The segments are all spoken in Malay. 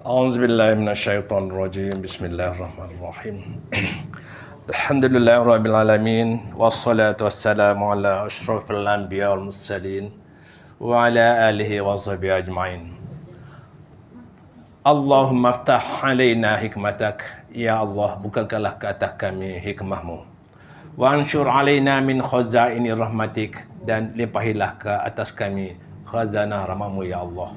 A'udzubillahiminasyaitonirrajim. Bismillahirrahmanirrahim. Alhamdulillahirrabbilalamin. Wassalatu wassalamu ala ashrafil anbiya wal mursalin wa ala alihi wa sahbihi ajma'in. Allahumma aftah alaina hikmatak. Ya Allah, bukakanlah ke atas kami hikmahmu. Wa ansyur alaina min khazaini rahmatik. Dan limpahilah ke atas kami khazanah rahmatmu ya Allah.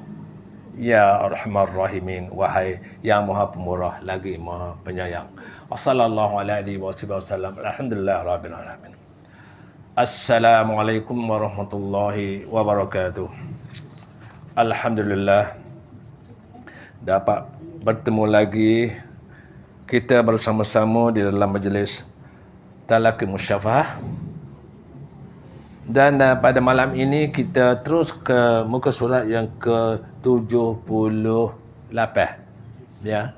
Ya Arhamar Rahimin, wahai yang maha pemurah lagi maha penyayang. Wassallallahu alaihi wasallam. Alhamdulillah rabbil alamin. Assalamualaikum warahmatullahi wabarakatuh. Alhamdulillah dapat bertemu lagi kita bersama-sama di dalam majlis Talaqi Musyafahah. Dan pada malam ini kita terus ke muka surat yang ke-78. Ya.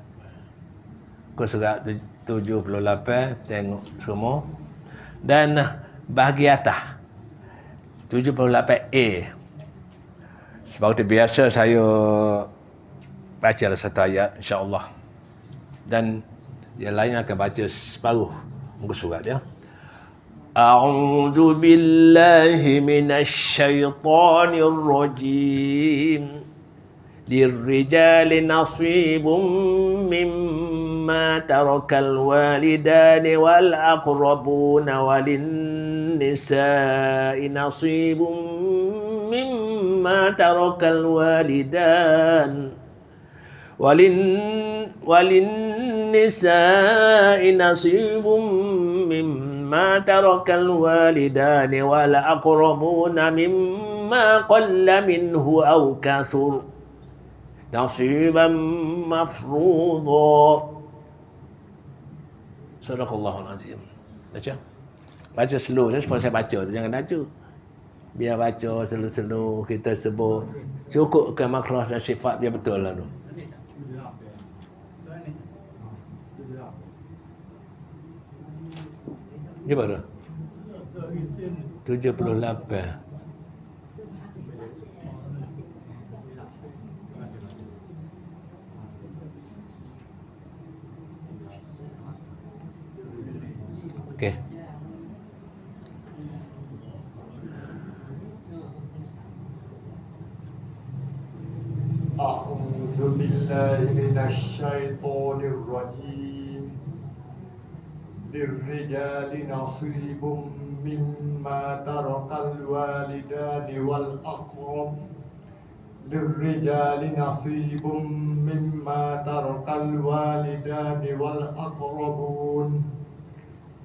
Muka surat 78, tengok semua. Dan bahagi atas 78A. Seperti biasa saya baca satu ayat insya-Allah. Dan yang lain akan baca separuh muka surat dia. أعوذ بالله من الشيطان الرجيم للرجال نصيب مما ترك الوالدان والأقربون وللنساء نصيب مما ترك الوالدان وللنساء نصيب مما ترك الوالدان والأقربون مما قل منه أو كثر نصيبا مفروضا. Sadaqallahul azim. Baca slow ni sebab saya baca tu, jangan baca. Biar baca slow-slow, kita sebut cukupkan makhraj dan sifat biar betul lah tu. Dia berapa? 78. Okey. A'udzu billahi minasy syaithanir rajim. للرجال نصيب مما ترك الوالدان والأقرب للرجال نصيب مما ترك الوالدان والأقربون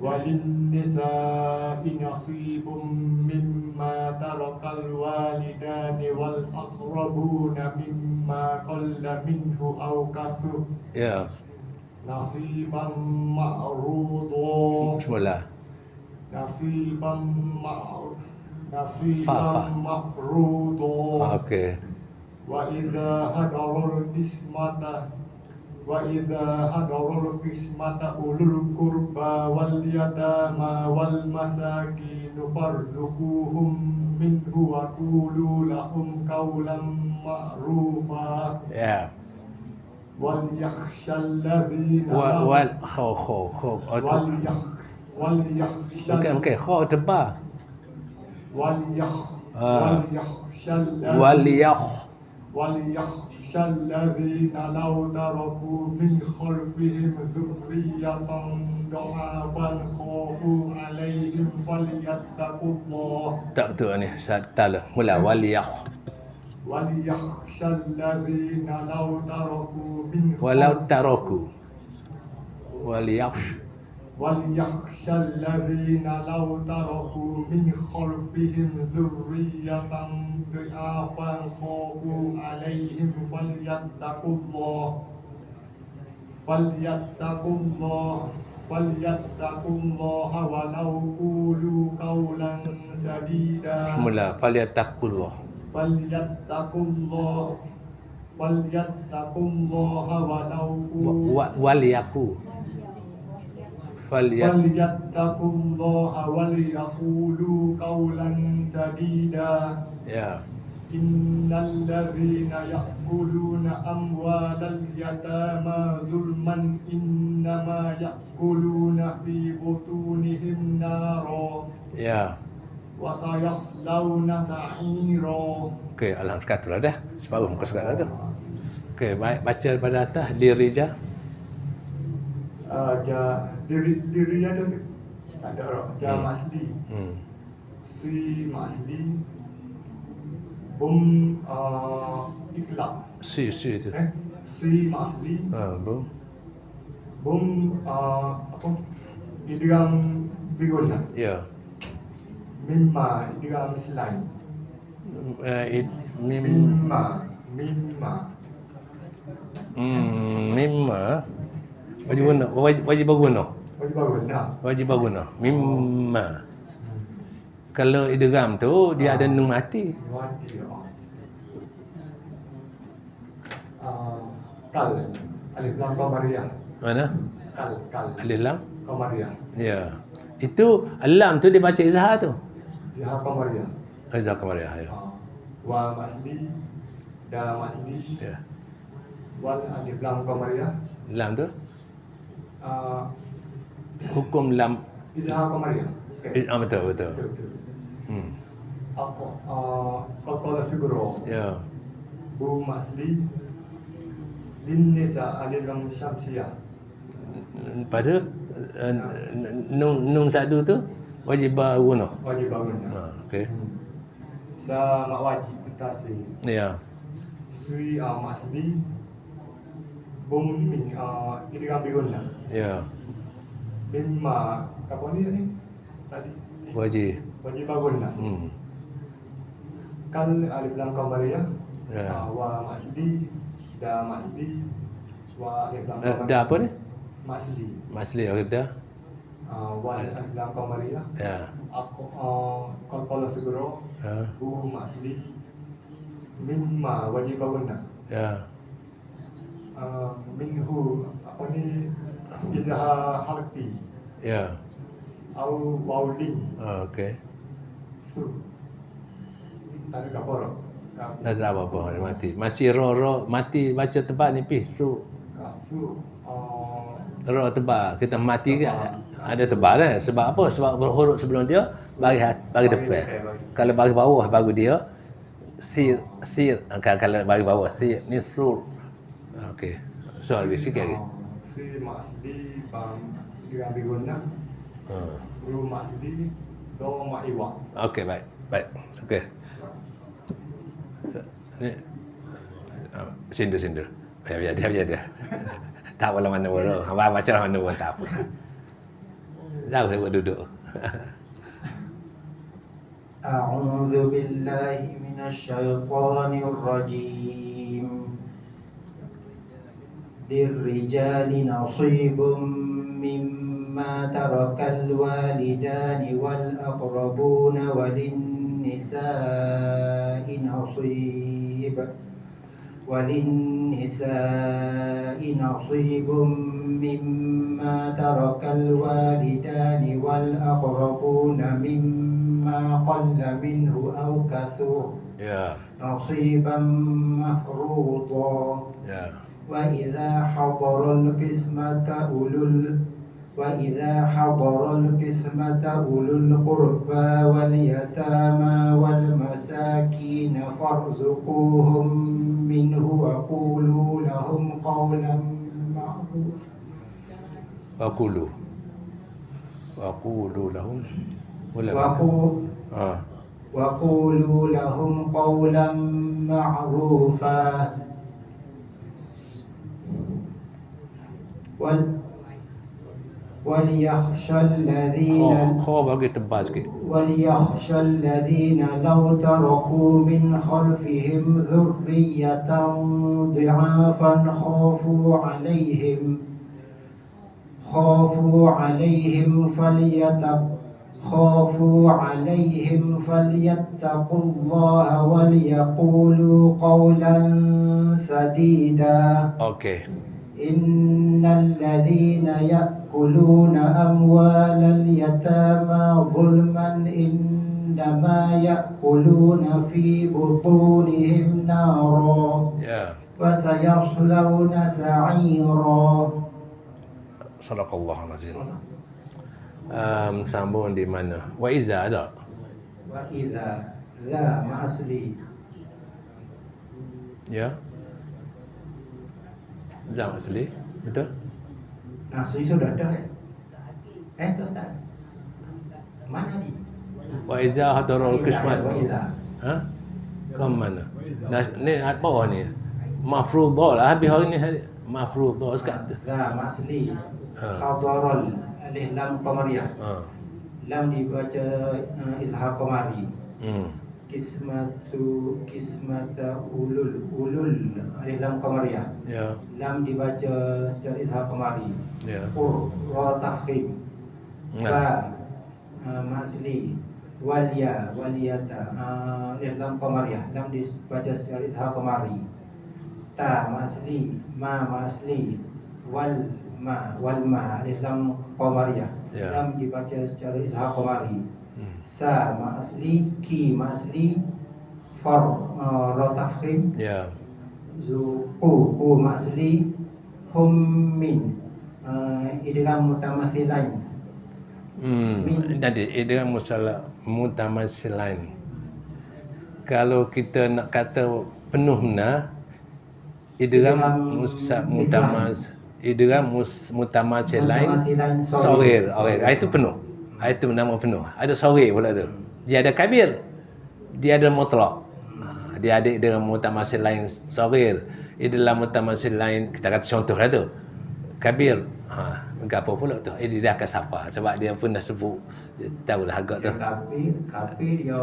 وللنساء نصيب مما ترك الوالدان والأقربون مما قل منه أو كثر. نصيبا معروضا. Bismillah. نصيبا مفروضا. Okey. وإذا حضر القسمة أولو القربى واليتامى والمساكين فارزقوهم منه وقولوا لهم قولا معروفا. وليخشى الذين Okey, kho tebal. وليخشى الذين لو تركوا من خلفهم ذرية ضعافا خافوا عليهم فليتقوا الله. Tak betul ni. Salah. Mula وليخشى الذين لو تركوا من وليخشى الذين لو تركوا من خلفهم ذرية ضعافا خافوا عليهم فليتقوا الله ولو قولوا قولا سديدا. Semula falyattaqullah. فليتقوا الله ولو فليتقوا الله وليقولوا قولا سديدا. إن الذين يأكلون أموال اليتامى ظلما إنما يأكلون في بطونهم نارا Ya. وسيصلون سعيرا. Okey, alhamdulillah sekarang dah. Separuh muka surat dah tu. Okey, baik, baca daripada atas Dirija. Diri ada tu? Tak ada orang. Jam asli. Hmm. Sui asli. Bum ikhlak. Si tu. Sui asli. Bum. Bum apa? Idgham biguna. Ya. Mimma idgham selain. Mim Mimma. mimma wajib guna wajib baguna Wajib baguna. wajib baguna mimma. Kalau idgham tu dia ada nun mati. Mati. Kal. Alif lam qamariyah. Mana? Kal. Alif lam. Qamariyah. Ya. Itu lam tu dia baca izhar tu. Dia qamariyah. Izhar kamariah ya. Wa masli. Da masli. Ya. Wal alif lam qamariyah. Lam tu hukum lam. Izhar qamariyah. Betul. Betul. Hmm. Aku qala siguro. Ya. Bu masli. Lin nisa alif lam syamsiyah. Pada nun sadu tu wajib baguna. Wajib baguna. Okey. Sa mak wajib tasih. Ya. Sui masli. Bum min idgham biguna. Ya. Mimma apa ni tadi? Wajib. Wajib baguna. Kal alif lam qamariyah. Ya. Wa masli. Da masli. Wa alif lam qamariyah. Dah apa ni? Masli. Masli dah. Wa alif lam qamariyah. Ya. Aku qala siguro. Ya. Bu masli. Mimma wajib baguna. Ya. Minhu apa ni izhar harfi Ya. au waulin Okey. su tak ada kapor Dah tak apa-apa dia mati. Masih ro mati baca tebal ni pi. Su kafu ro tebal. Kita mati ke ada tebal kan? Sebab apa? Sebab huruf sebelum dia bagi depan. Kalau bagi bawah baru dia sir. Kalau bagi bawah sir ni sur. Okey. Soal lagi sikit lagi. si masdi bang dia biguna ru masdi do maiwa. Okey, baik. Okey. Ni sindur. Biar dia. Tak boleh mana pun. Abang baca mana pun tak apa. Dah boleh buat duduk. أعوذ بالله من الشيطان الرجيم للرجال نصيب مما ترك الوالدان والأقربون وللنساء نصيب مما ترك الوالدان والأقربون مما قل منه أو كثر Ya. نصيبا مفروضا Ya. وإذا حضر القسمة أولو القربى واليتامى والمساكين فارزقوهم منه وقولوا لهم قولا معروفا. Waqulu lahum وقولوا لهم قولا معروفا. وليخشى الذين لو تركوا من خلفهم ذرية ضعافا خافوا عليهم فليتقوا الله وليقولوا قولا سديدا. Okey. إن الذين يأكلون أموال اليتامى ظلما إنما يأكلون في بطونهم نارا Ya. وسيصلون سعيرا. Sadaqallahul azim. Sambung di mana? Wa iza ada. وإذا ذا مع أصلي Ya. Zam asli. Betul? Nasri sudah ada kan? Tak Ustaz? Mana ni? Wa iza hadarul qismat. وإذا Ha? Kam mana? Ni at bawah ni. Mafrudhah lah. Habis hari ni mafrudhah sekat tu. ذا مع أصلي Ha. حضر alif lam qamariyah. Ha. Lam dibaca izhar qamari. Kismata ulul alif lam qamariyah. Ya. Lam dibaca secara izhar qamari. Ya. Ra tafkhim. Ba masli waliyata alif lam qamariyah. Lam dibaca secara izhar qamari. Ta masli ma masli wal ma alif lam qamariyah. Ya. Lam dibaca secara izhar qamari. Sa ma asli, ki ma asli, far ra tafkhim, Ya. ku ma asli, hum min idgham mutamathilain. Nanti idgham mutamathilain. Kalau kita nak kata penuh benar, idgham mutamathilain saghir. Itu penuh. Itu nama penuh. Ada saghir pula tu. Dia ada kabir. Dia ada mutlak. Dia ada idgham mutamathilain saghir. Idgham mutamathilain kita kata contohlah tu. Kabir. Gapo pula tu. Dia akan siapa sebab dia pun dah sebut. Tahulah agak tu. Kafir dia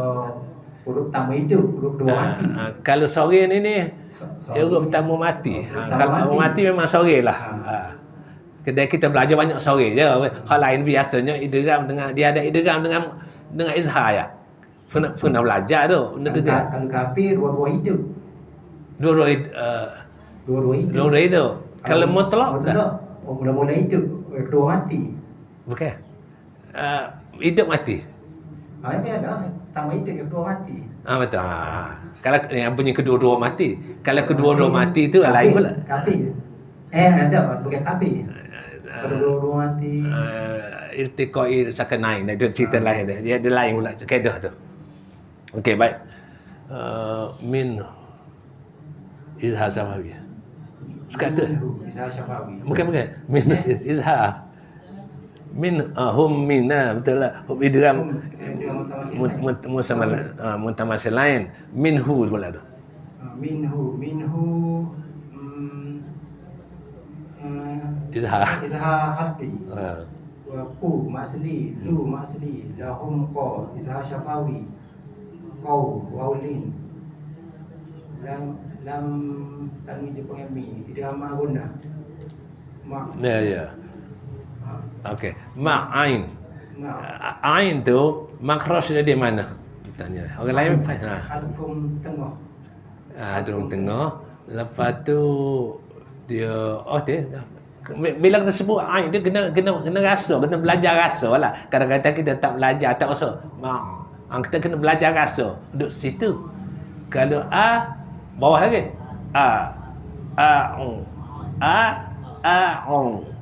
huruf pertama itu, huruf dua mati. Kalau saghir ni huruf pertama mati. Kalau mati memang saghir lah. Kedai kita belajar banyak saghir je. Hal lain biasanya idgham dengan dia ada idgham dengan izhar ya. Pernah belajar tu. Kalau kafir dua-dua hidup. Dua-dua itu. Kalau mutlak tak? Mula-mula hidup, kedua mati. Bukan. Hidup mati. Ini ada pertama hidup, kedua mati. Betul. Kalau yang punya kedua-dua mati. Kalau kedua-dua mati itu lain pula. Kafir. Ada bukan kafir. Kedua-dua mati. Irtiqai sakanain. Itu cerita lain dia. Dia ada lain pula kaedah tu. Okey, baik. Min izhar samawi. Sekat tu. Izhar syafawi. Bukan. Min izhar. Min hum minna betul lah. Hum idgham mutamathilain. Minhu pula tu. Minhu Izhar. harfi. Wa ku masli, lu masli, lahum qa, izhar syafawi. Qaw waulin. Lam tanwin di pengemi, idgham gundah. Ya. Okey. Ma'ain. Ain tu makhraj dia di mana? Tanya. Orang lain Alkum tengah. Dalam tengah. Lepas tu dia dia bila kita sebut ain dia kena rasa, kena belajar rasa lah. Kadang-kadang kita tak belajar, tak rasa. Kita kena belajar rasa. Duduk situ. Kalau bawah lagi.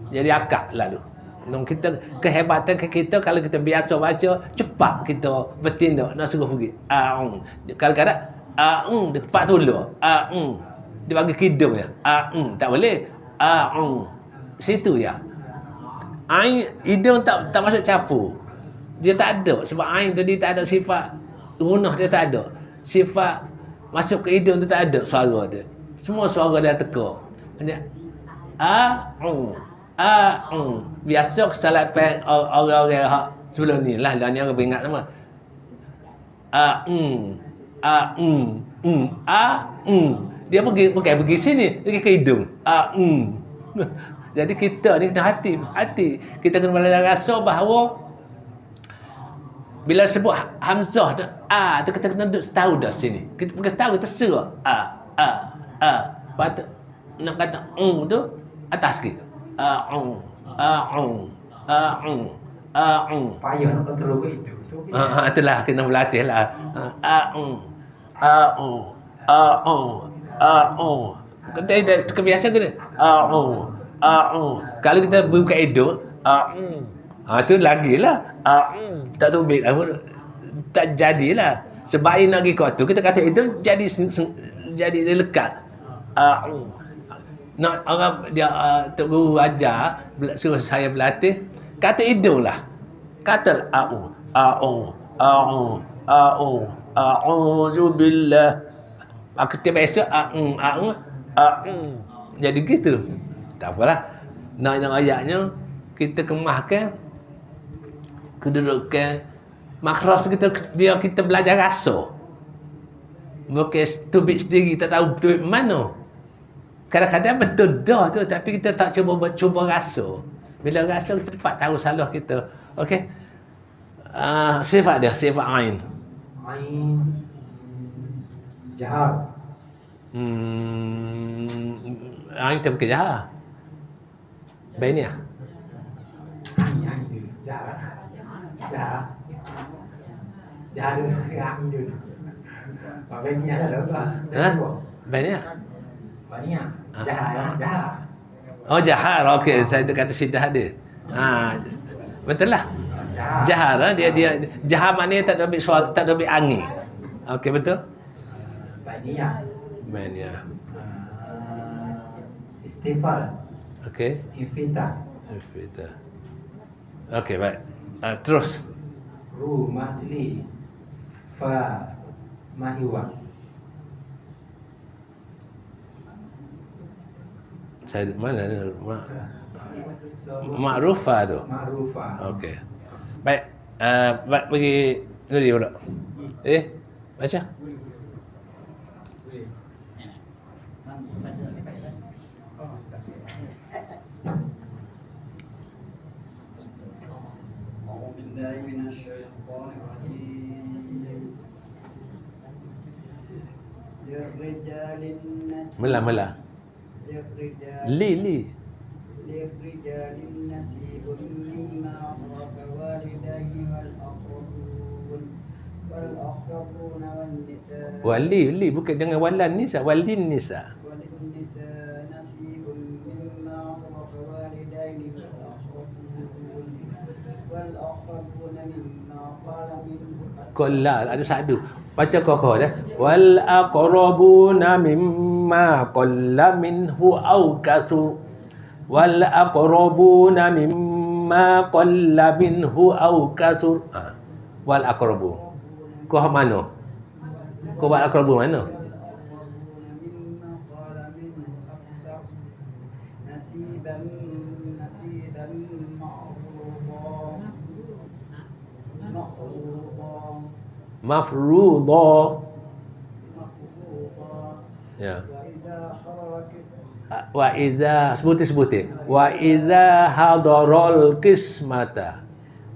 Jadi akak lah tu. Kita kehebatan kita kalau kita biasa baca cepat kita bertindak nak suruh pergi. Kadang-kadang dia cepat dulu. Dia bagi kidung ya. Tak boleh. Situ ya. Ain hidung tak masuk campur. Dia tak ada sebab ain tu dia tak ada sifat runah, dia tak ada. Sifat masuk ke hidung tu tak ada suara tu. Semua suara dia teka. Dia biasa kesalahan orang-orang hak sebelum ni lah ni orang beringat sama. Dia pergi sini, pergi ke hidung. Jadi kita ni kena hati. Kita kena belajar rasa bahawa bila sebut hamzah tu tu kita kena duduk setahu dah sini. Kita bukan setahu, kita serah. Lepas tu nak kata tu atas sikit. Payah nak kontrol ke itu. Itulah kena berlatih lah. Kita kebiasaan kena kalau kita buka hidung tu lagilah tak tubik tak jadilah. Sebab ini nak pergi kuat tu kita kata hidung jadi dia lekat. Nak orang dia tok guru ajar suruh saya berlatih kata hidung lah. Kata a'udzubillah. Aku terbiasa jadi gitu. Tak apalah. Nak ayatnya kita kemahkan kedudukan makhraj kita biar kita belajar rasa. Bukan tubik sendiri tak tahu tubik mana. Kadang-kadang betul dah tu tapi kita tak cuba rasa. Bila rasa kita cepat tahu salah kita. Okey. Sifat dia, sifat ain. Ain jahar. Ain kita bukan jahar. Bainiah. Ain dulu. Jahar. Jahar dulu. Ain dulu. Sampai ni ada logo. Bainiah. Banyak. Jahar. Oh jahar. Okey, saya kata syiddah dia. Betul lah. Jahar dia jahar maknanya tak ada ambil suara, tak ada ambil angin. Okey betul? Banyak. Istifal. Okey. Infita. Okey baik. Terus. Ru masli. Fa mahiwa. Saya mana ni? Ma'rufah tu. Ma'rufah. Okey. Baik. Bagi Nuri pula. Baca. Mela. Li. للرجال نصيب مما ترك والديه والأقربون والنساء Wali bukan dengan walan nisa, walin nisa. وللنساء نصيب مما ترك والديه والأقربون مما قال منه Qalla ada satu. Baca kokoh dah. Wal aqrabuna mimma qalla minhu aw kasur. Wal aqrabuna mimma qalla minhu aw kasur. Wal aqrabu. Kau mana? Kau wal aqrabu mana? مما قال منه أكثر نصيبا Mafruḍa. Ya. Wa iza sebuti. Wa iza hadaral qismata.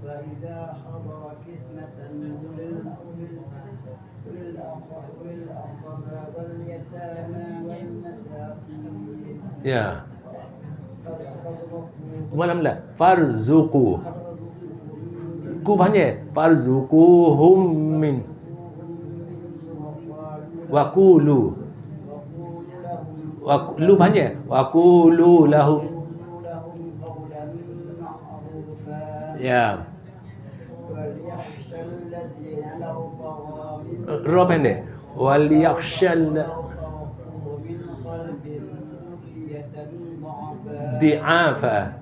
وإذا حضر قسمة للأقربى واليتامى والمساكين Ya. Malam lah. Farzuqu. Ku panjang. Farzuquhum min. Wa qulu. Lu panjang. Wa qulu lahum. قولا معروفا Ya. وليخشى الذين لو طغوا من Ra pendek. Wal yakhshal من قلب ذرية ضعفا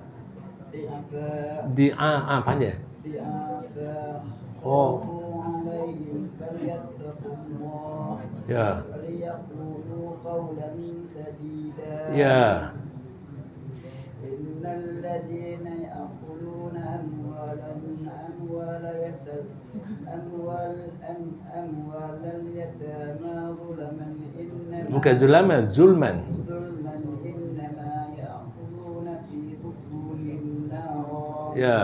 di'afa. Panjang. Oh. عليهم فليتقوا الله Ya. وليقولوا قولا سديدا Ya. إن الذين يأكلون أموال اليتامى ظلما Bukan zulman, zulman. إنما يأكلون في بطونهم نارا Ya.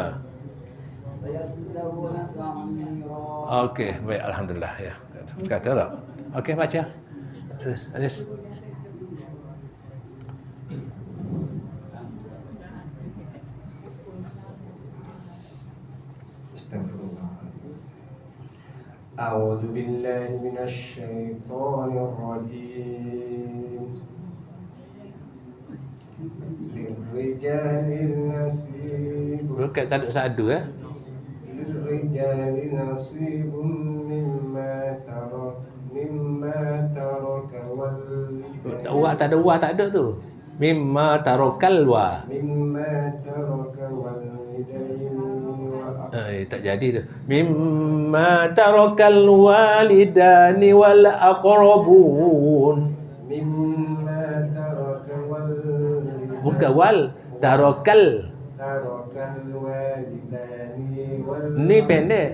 سيصلون سعيرا Okey, baik alhamdulillah ya. Sekata tak? Okey baca. Anis. أعوذ بالله من الشيطان الرجيم للرجال نصيب Bukan tak ada sadu للرجال نصيب مما ترك والوالدان Wa tak ada wa tak ada tu. Mimma tarokal wa. مما ترك والدين Tak jadi tu. Mimma tarakal walidani wal aqrabun. مما ترك والدين Bukan wal, tarakal. ترك الوالدان Ni pendek.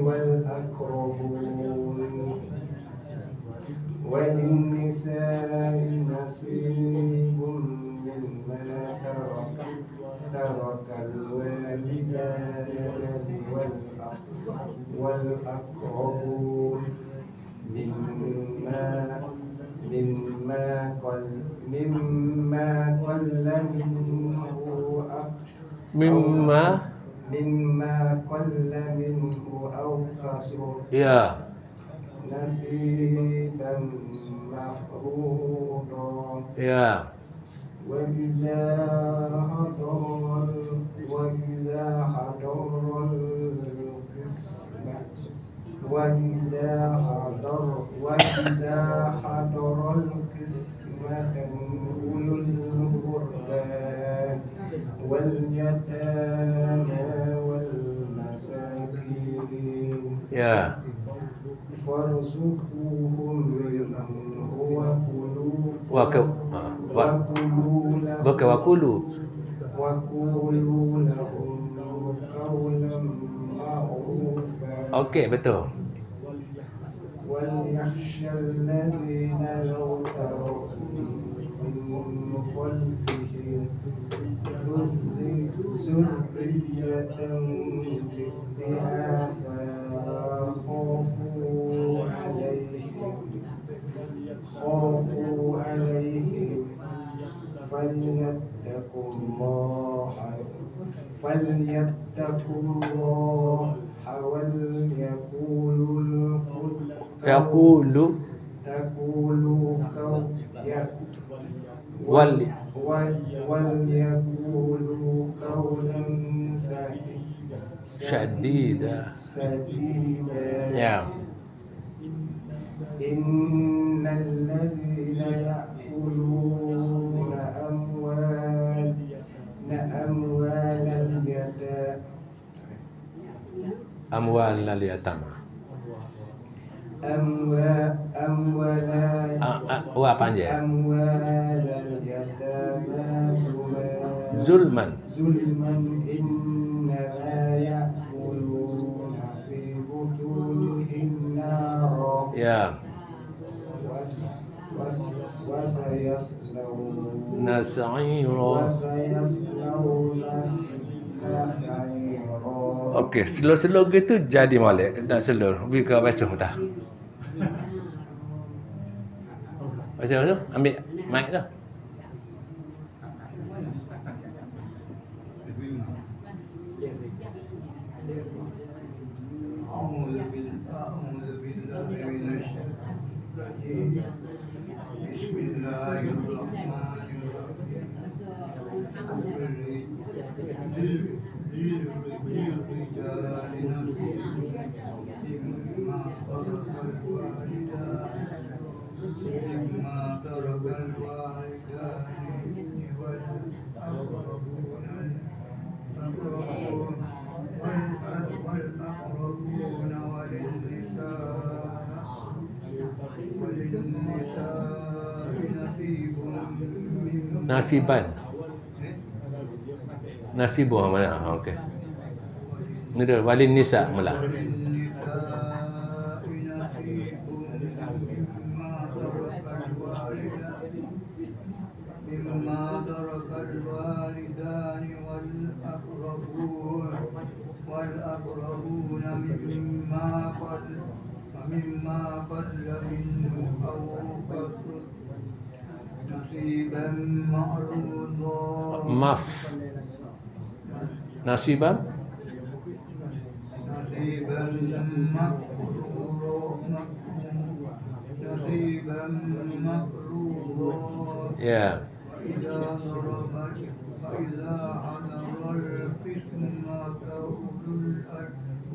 والأقربون وللنساء نصيب مما ترك الوالدان والأقربون مما قل منه أو كثر Ya. نصيبا مفروضا Ya. وإذا حضر القسمة أولو القربى واليتامى والمساكين Ya. فارزقوهم منه وكلوا Bukan wakulu. وقولوا لهم قولا معروفا Okey, betul. وليخشى الذين لو تركوا من خلفهم ذرية ضعافا خافوا عليهم فليتقوا الله Yaqulu wal وليقولوا قولا syadida. سديدا Ya. إن الذين يأكلون أموال اليتامى Amwal al yatama. Wa panjang. أموال اليتامى Zulman. ظلما إنما يأكلون في بطونهم نارا Ya. وسيصلون Nas'ira. سعيرا. Okey, slow-slow gitu jadi molek. Tak slow. Pergi ke basuh dah. Basuh. Ambil mic dah. أعوذ بالله من الشيطان الرجيم بسم الله الرحمن الرحيم للرجال نصيب مما ترك الوالدان والأقربون وللنساء نصيب مما Nasiban. Nasibu mana? Okey. Ni dia walin nisa mula. وللنساء نصيب مما ترك الوالدان والأقربون مما قل منه أو كثر نصيبا معروضا Maf. Nasiban. نصيبا مفروضا Ya. فإذا حضر القسمة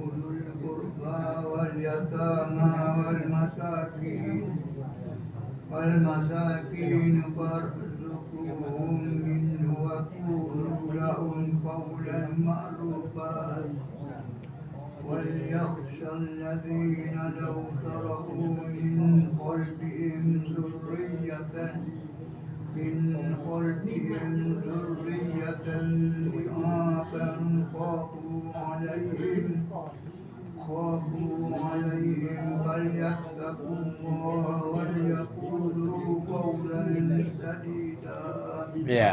أولو القربى واليتامى والمساكين فارزقوهم منه وقولوا لهم قولا معروفا وليخشى الذين لو تركوا من خلفهم ذرية ضعافا خافوا عليهم فليتقوا الله وليقولوا قولا سديدا. Ya.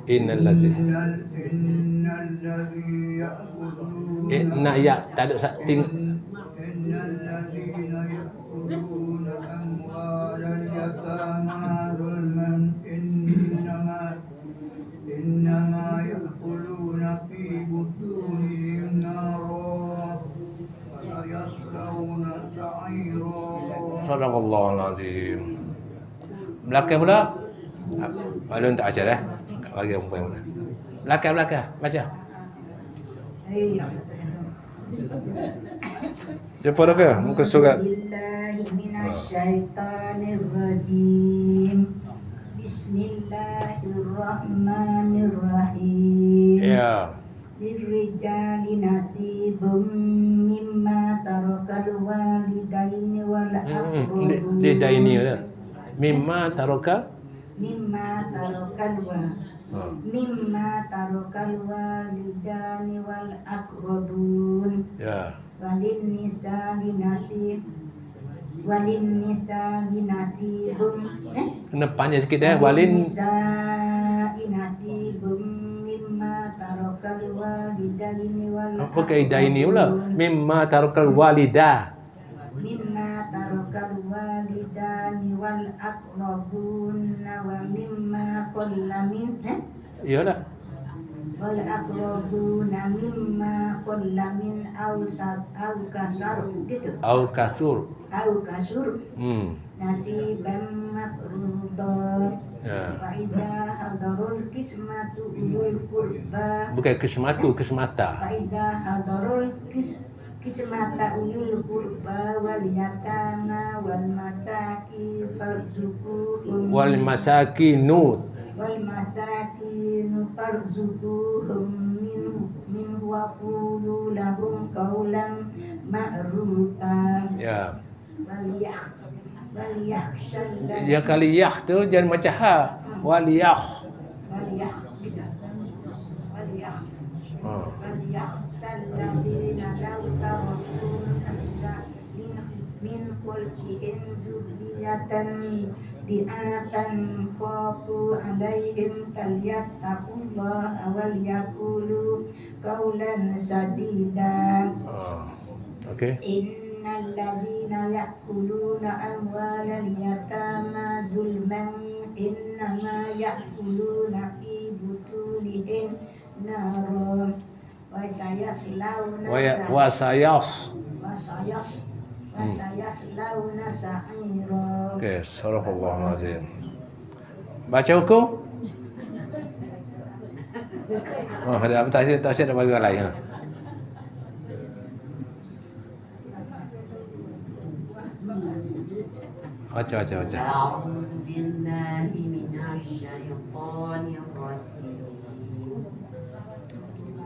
Innal ladzi Inna ya tak ada innalladzina ya'kuluna amwalal yatama zulman innama ya'kuluna fi butunihim nara wa yaslawna sa'ira. Sadaqallahul azim. Belakang pula. Balun tak ajar bagi perempuan pula. Belakang baca. Jumpa dah ke muka surat? Bismillahirrahmanirrahim. Bismillahirrahmanirrahim. Ya. Lirrijali nasibum mimma tarakal walidaini wal aqrabun. Lidaini dah. Mimma tarakal mimma tarokal walidani wal aqrabun. Ya. Walin nisa nasibum Kena panjang sikit dah. Walin nisa nasibum mimma tarokal walidani wal apa kaidah ini pula? Mimma tarakal walidah. mimma tarokal walidani wal aqrabun wa mimma qalla min Iyalah. wal aqrabuna mimma qalla min awsat aw kasar gitu Au kasur. nasiban mafruḍan. Ya. Wa idza hadarul qismatu ulul qurba Bukan kesmatu, kesmata. fa idza hadarul kismata ulul qurba wal yatama wal masaki farzuquhum Wal masakinu. farzuquhum min wa qulu lahum qawlan ma'rufa Ya. wal yakhshal Yang kali yah tu jangan macam ha. Wal yah. وَلْيَخْشَى الَّذِينَ لَوْ تَرَكُوا مِنْ خَلْفِهِمْ ذُرِّيَّةً ضِعَافًا خَافُوا عَلَيْهِمْ فَلْيَتَّقُوا اللَّهَ وَلْيَقُولُوا قَوْلًا سَدِيدًا. Okey. إِنَّ الَّذِينَ يَأْكُلُونَ أَمْوَالَ الْيَتَامَى ظُلْمًا إِنَّمَا يَأْكُلُونَ فِي بُطُونِهِمْ نارا وسيصلون سعيرا. Okey, Sadaqallahul azim. Baca hukum. Oh, ada apa tafsir ada bagi orang lain. Baca. A'udzu billahi minasy syaithanir rajim.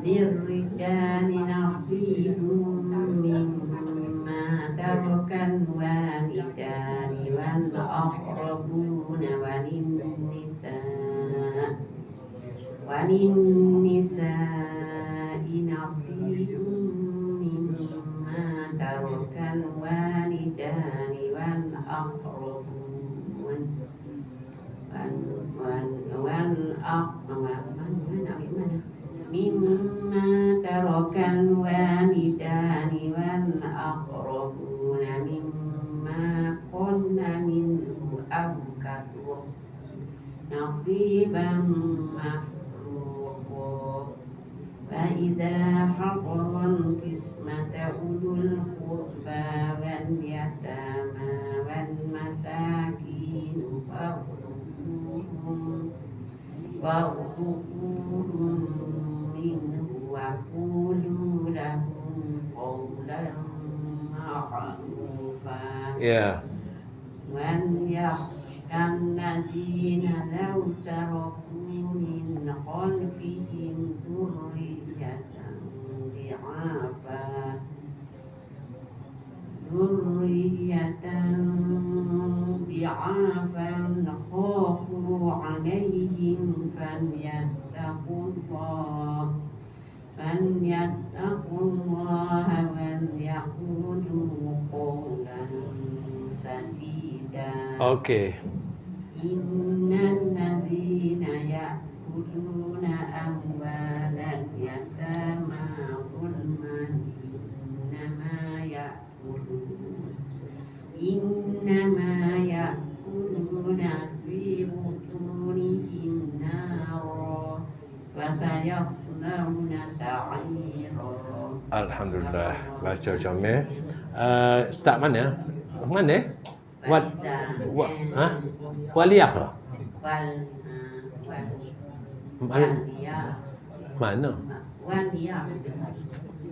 Lirrijali nasibun mimma tarakal walidani wal aqrabuna walin nisa'i nasibun mimma tarakal walidani wal aqrabun mimma tarakal walidani wal aqrabuna mimma qalla minhu aw kathur nasiban mafruḍa wa فإذا حضر القسمة أولو القربى واليتامى والمساكين فارزقوهم منه وقولوا لهم قولا معروفا. وليخشى الذين لو تركوا من خلفهم ذرية ضعافا خافوا عليهم فليتقوا الله وليقولوا قولا سديدا. إن الذين يأكلون أموال اليتامى ظلما إنما يأكلون في بطونهم نارا وسيصلون سعيرا. Alhamdulillah, baca comel. Start mana? Mana? Waliyah ke? Mana?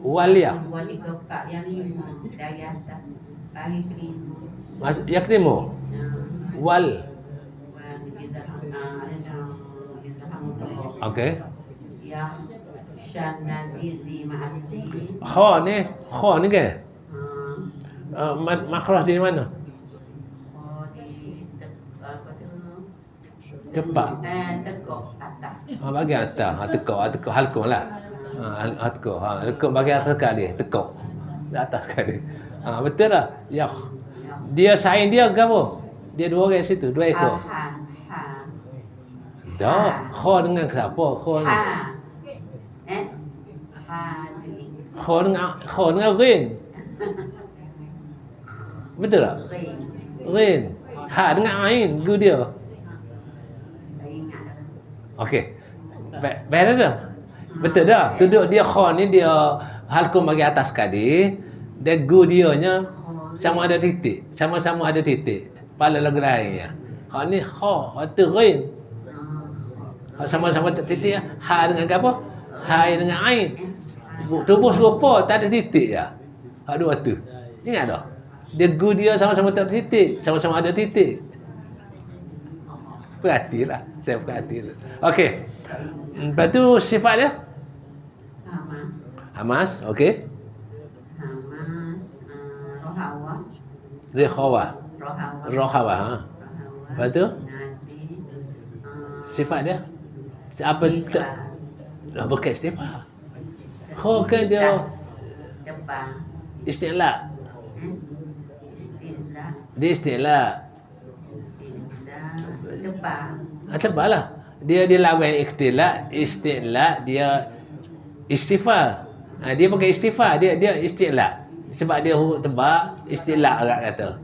Waliyah. Yang kelima. Okey. Kha ni kan? Makhraj di mana? Cepat. Bagi atas. Tekuk halkum lah. Tekuk bagi atas sekali. Tekuk. Di atas sekali. Betul lah. Ya. Dia saing dia ke apa? Dia dua orang situ. Dua ekor. Tak. Kha dengan siapa? Kha dengan Rin. Betul tak? Rin. Ha dengan Ain. Gu dia. Okey. Betul tak? Betul tak? Duduk dia kha ni dia halkum bagi atas sekali. Dia gu dia nya sama ada titik. Sama-sama ada titik. Pala lagu lain ya. Ha ni kha. Ha tu Rin. Sama-sama titik ya. Ha dengan apa? Ha dengan Ain. Tubuh serupa tak ada titik ya. Ha dua tu. Ingat tak? Dia gu dia sama-sama tak ada titik. Sama-sama ada titik. Perhatilah. Saya perhatilah. Okey. Lepas tu sifat dia? Hamas. Okey. Rohawa. Ha. Lepas tu? Sifat dia? Apa? Bukan sifat. Kau kan dia istilah. Dia istilah. Tebal lah. Dia lawan istilah dia istighfar. Dia bukan istighfar, dia istilah. Sebab dia huruf tebal, istilah orang kata.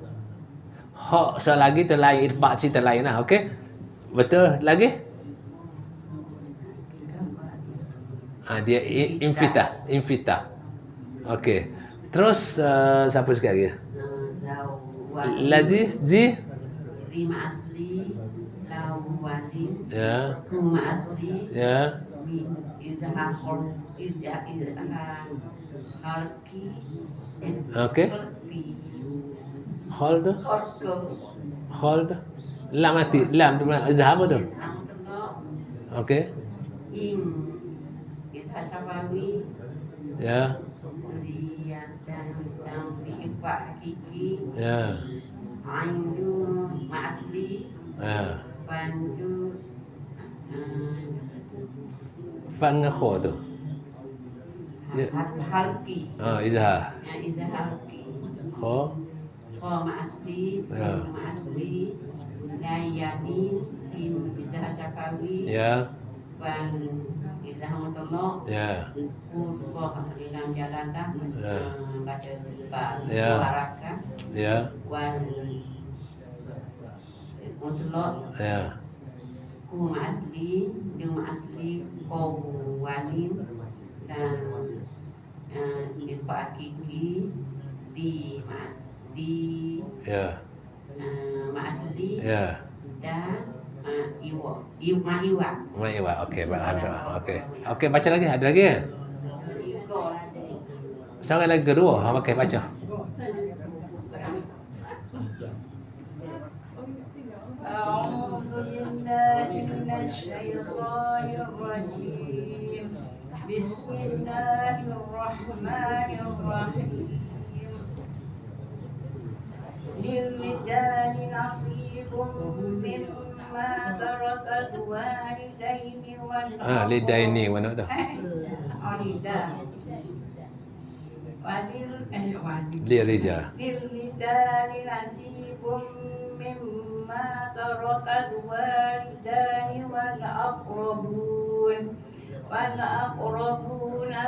Hak selagi tu lain, itbaq cerita lain lah, okey? Betul lagi? Dia infitah. Okey. Terus siapa sekali? Zi asli lawali. Ya. Kuma asli. Ya. Izhar halki. Okey. Hold. Lam mati. Lam tu mana? Izhar apa tu? Okey. Izhar syafawi. Ya. Ya. Anju ma'asli. Ya. Panju Fan dengan kho tu. halki. Izhar. Izhar halki. Kho. Kho ma'asli. Ya. Ma'asli. Layani. Tim izhar syafawi. Ya. Pan izhar mutolok. Ya. Kurba dalam jalan dah. Ya. Baca depan. Ya. Harakat. Ya. Wan mutolok. Ya. Ku asli, dia asli kau walim, dan Pak Kiki di Ya. Ma'asli Ya. dan Iwa. Mak Iwa. Okey, alhamdulillah. Okey. Okey, baca lagi. Ada lagi ya? Sekarang lagi kedua. Okey, baca. أعوذ بالله من الشيطان الرجيم بسم الله الرحمن الرحيم للرجال نصيب مما ترك الوالدين Lidaini mana dah? Lirija. للرجال نصيب مما ترك الوالدان والأقربون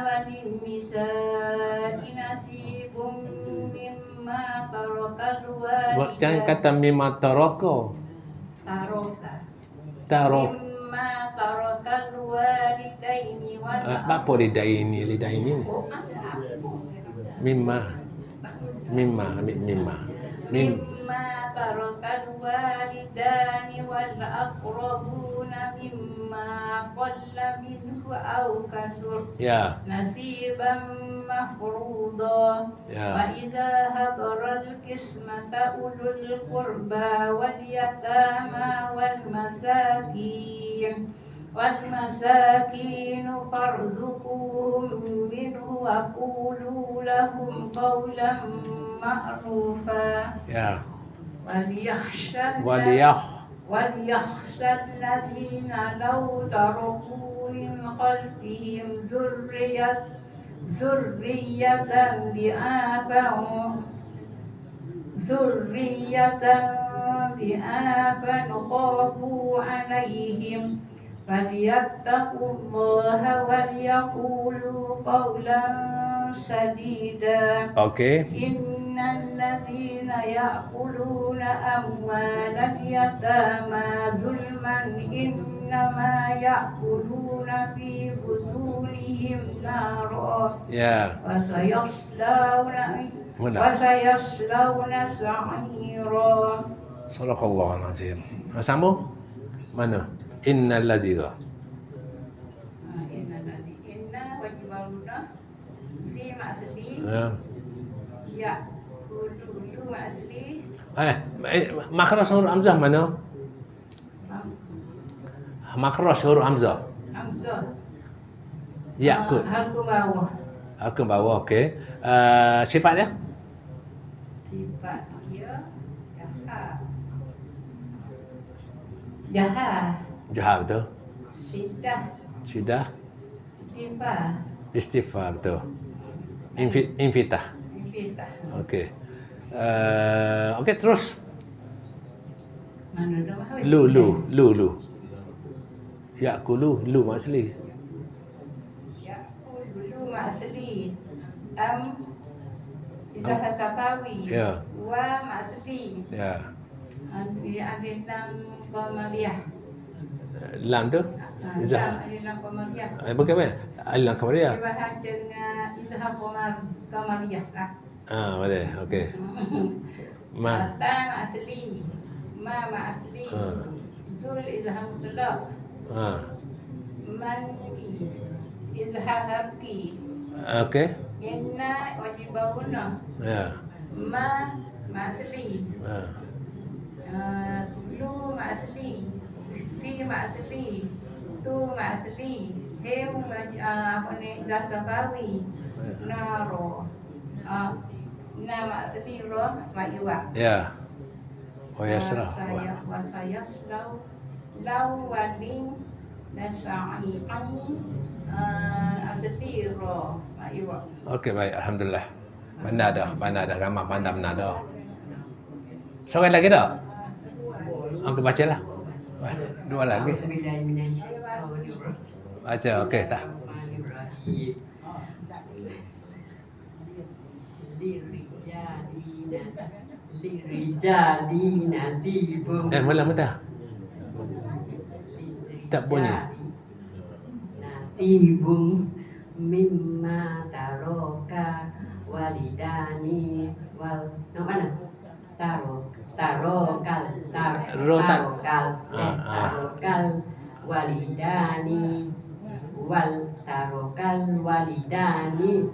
وللنساء نصيب مما ترك الوالدان Jangan kata mimma taraka. Tarok. مما ترك الوالدين Apa lidaini? Lidaini ni. Mimma. مما ترك الوالدان والأقربون مما قل منه أو كثر Ya. نصيبا مفروضا Ya. وإذا حضر القسمة أولو القربى واليتامى والمساكين فارزقوهم منه وقولوا لهم قولا معروفا Ya. وليخشى الذين لو تركوا من خلفهم ذرية ضعافا خافوا عليهم فليتقوا الله وليقولوا قولا سديدا. Okey. إن الذين يأكلون أموال اليتامى ظلما إنما يأكلون في بطونهم نارا Ya. وسيصلون سعيرا. Sadaqallahul azim. Sambung. Mana? Innal lazira. Inna wajibaluna si maksudi Ya. ya dulu maksudi Makhraj huruf hamzah mana? Makhraj huruf hamzah. Hamzah Yakut. Harku bawah Aku bawa okey. Sifat dia? sifat dia jaha Jaha betul. sidah Sidah. sifat Istighfar betul. Infitah. infitah. Okey. Okey terus. Mana dah mahu? Lu. Yakulu lu asli. Ya dulu maksudi sidah safawi. Ya. Wa maksudi Ya. Adilan Qamariyah. Lam tu? Izah. Adilan Qamariyah. Bukan apa? Alang Qamariyah. Dia baca dengan Izah Qamariyah lah. Boleh. Okey. Ma. Ta asli. Ma asli. Zul Izah mutlaq. Man Izah harki. Okey. Inna wajibahuna. Ya. Ma asli. Lu asli. Fi asli. Tu asli. Him apa ni dasabawi. Naro. Nama asli roh ma'iwa. Ya. Yasrah. Wasayaslau wading nasa'i'an asli roh ma'iwa. Okey baik, alhamdulillah. Mana dah ramai mana dah. Seorang lagi tak? Okey bacalah. Dua lagi. Baca okey tak? Lirijali nasibun Malam dah. Tak bunyi. nasibun mimma taroka walidani wal mana tarokal walidani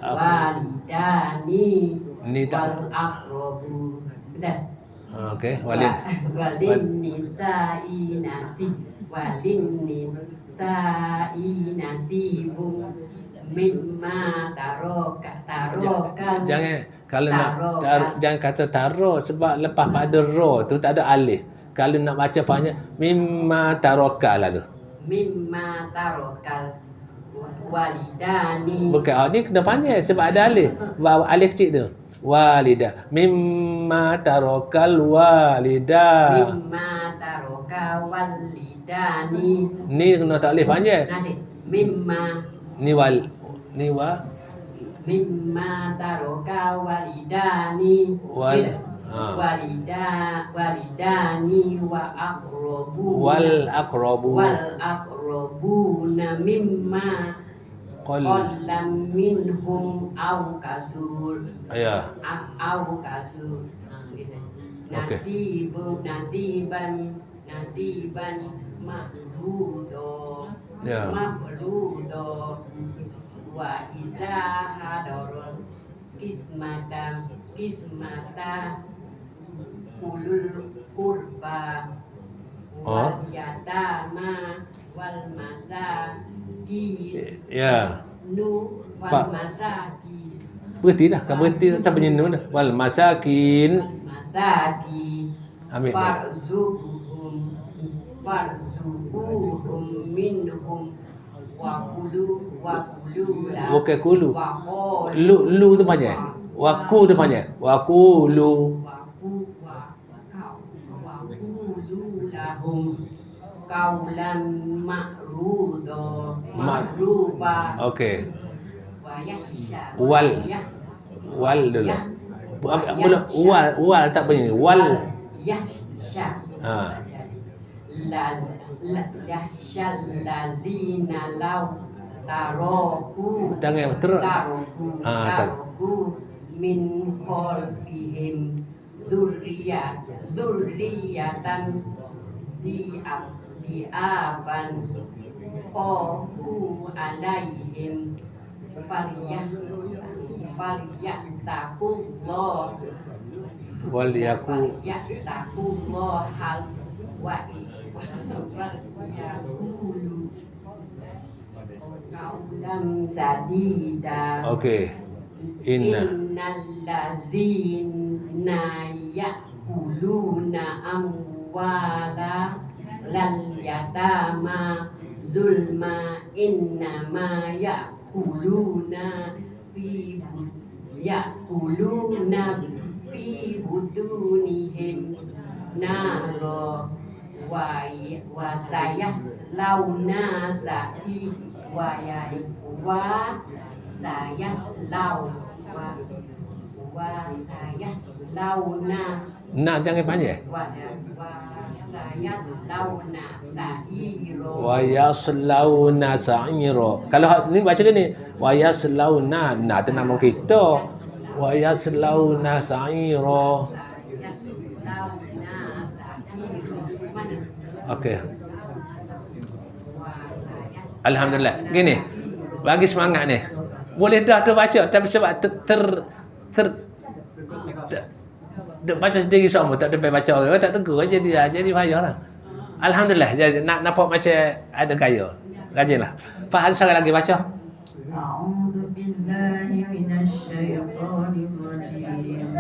walidani Ni tak. wal aqrabu dah Okey, walin nisa'i nasibum mimma tarokan Jangan kalau nak jangan kata taruh sebab lepas pada ra tu tak ada alif. Kalau nak baca banyak mimma taroka lah tu. mimma tarokal walidani Bukan ni kena panjang sebab ada alif. Alif kecil tu. Walida. Mimma tarokal walida. mimma taroka walidani Ni kena tak alif panjang. nanti mimma mimma taroka walidani walidani wa aqrabu wal aqrabu na mimma qal qallam minhum aw kasur ya au kasur gitu. Okey. Nasiban mahdudo Ya. mahdudo wa iza hadarul kismata ulul qurba wal yatama wal masakin ya wal masakin berhenti dah kan berhenti sampai jenuh dah wal masakin amin farzuquhum minhum wa kulu bukan kulu lu tu panjang waku tu panjang wakulu lahum kaulan ma'rufa okey wa yasya wal dulu wal tak bunyi wal yasya yahsyal lazina law taroku min khalfihim zurriyatan di'aban qahu alaihim falyattaqullah hal wa yaqulu qaulan sadida okey innal ladzina ya'kuluna amwala lal yatama zulma innama ya'kuluna fi butunihim naro wa sayaslauna sayaslauna nak jangan panjang wa yaslauna sa'ira kalau ni baca ke ni wa yaslauna nak nama kita wa yaslauna sa'ira okey alhamdulillah gini bagi semangat ni boleh dah tu baca tapi sebab baca sendiri semua tak dapat baca orang tak tegur jadi payahlah alhamdulillah jadi nak nampak macam ada gaya rajinlah Fahal sekali lagi baca A'udzu billahi minasy syaithanir rajim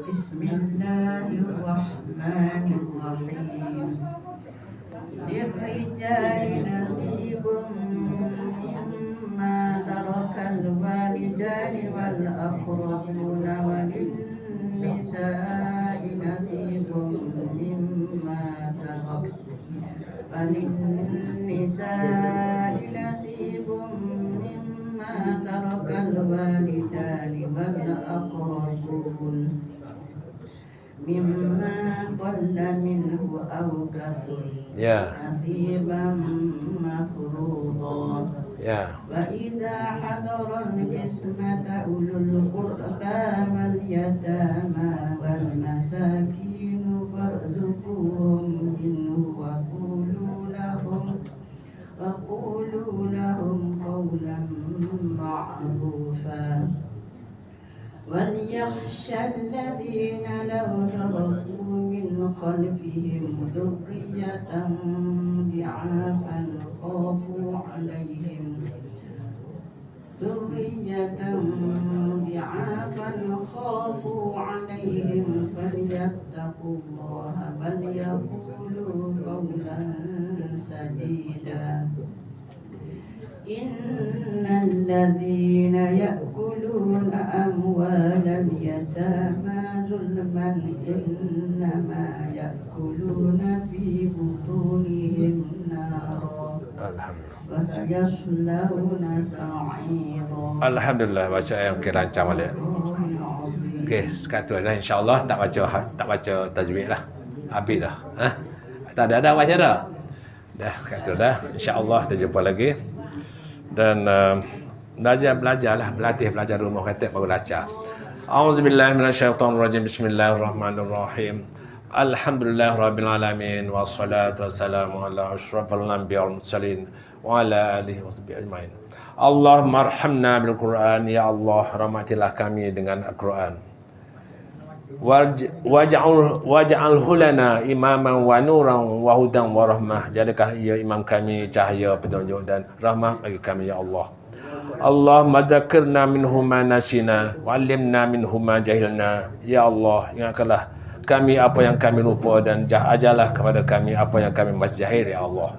Bismillahirrahmanirrahim Lirrijali nasibun mimma tarakal walidani wal aqrabuna walin nisa'i nasibun mimma tarak walin nisa'i nasibun mimma tarakal walidani wal aqrabun mimma qalla minhu aw kasur ya nasiban mafruḍa Ya. وإذا حضر القسمة أولو القربى واليتامى والمساكين فارزقوهم منه وقولوا لهم قولا معروفا وليخشى الذين لو تركوا من خلفهم ذرية ضعافا خافوا عليهم فليتقوا الله وليقولوا قولا سديدا إن الذين يأكلون أموال اليتامى ظلما إنما يأكلون في بطونهم نارا وسيصلون سعيرا. Alhamdulillah, baca ayat okey lancar balik. Okey, sekarang dah insya-Allah tak baca tajwid lah. Habis dah. Tak ada baca dah. Dah kata dah. Insya-Allah kita jumpa lagi. Dan belajarlah, belajar rumah kata baru lancar. Auzubillahi minasyaitonirrajim. Bismillahirrahmanirrahim. Alhamdulillahirabbil alamin wassalatu wassalamu ala asyrafil anbiya'i wal mursalin wa ala alihi washabihi ajmain. Allahumma arhamna bil Quran, ya Allah rahmatilah kami dengan Al-Quran. Waj'alhu lana imaman wa nuran wa hudan wa rahmah. Jadikanlah ia imam kami, cahaya, petunjuk dan rahmah bagi kami ya Allah. Allahumma zakirna minhu ma nasina wa 'allimna minhu ma jahilna. Ya Allah, ingatkanlah kami apa yang kami lupa dan ajarlah kepada kami apa yang kami masih jahil ya Allah.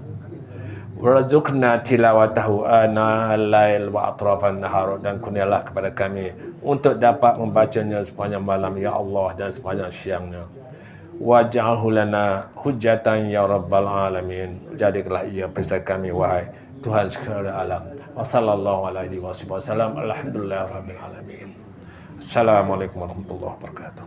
Warzuqna tilawatahu ana al-lail wa atrafan nahar, dan kurnialah kepada kami untuk dapat membacanya sepanjang malam ya Allah dan sepanjang siangnya. Waj'alhu lana hujjatan ya rabbal alamin. Jadikanlah ia perisai kami wahai Tuhan sekalian alam. Wa sallallahu alaihi wasallam. Alhamdulillahirabbil alamin. Assalamualaikum warahmatullahi wabarakatuh.